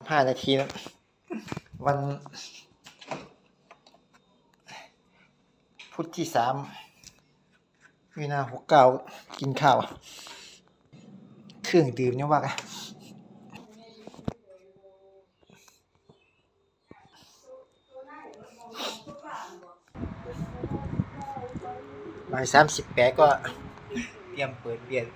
5 นาทีนะวันพุธที่3 มีนา69กินข้าวเครื่องดื่มเนี่ยว่ากัน38ก็เตรียมเปิดเบียร์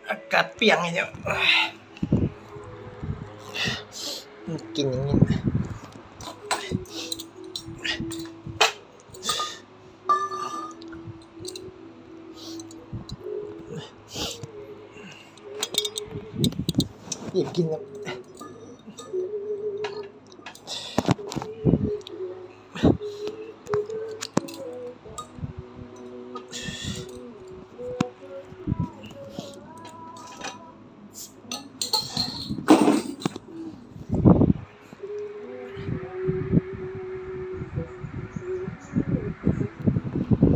อากาศเปรี้ยงไงเนี่ยกินอย่างนี้อยากกินนะ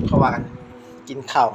เขาว่ากันกินข้าว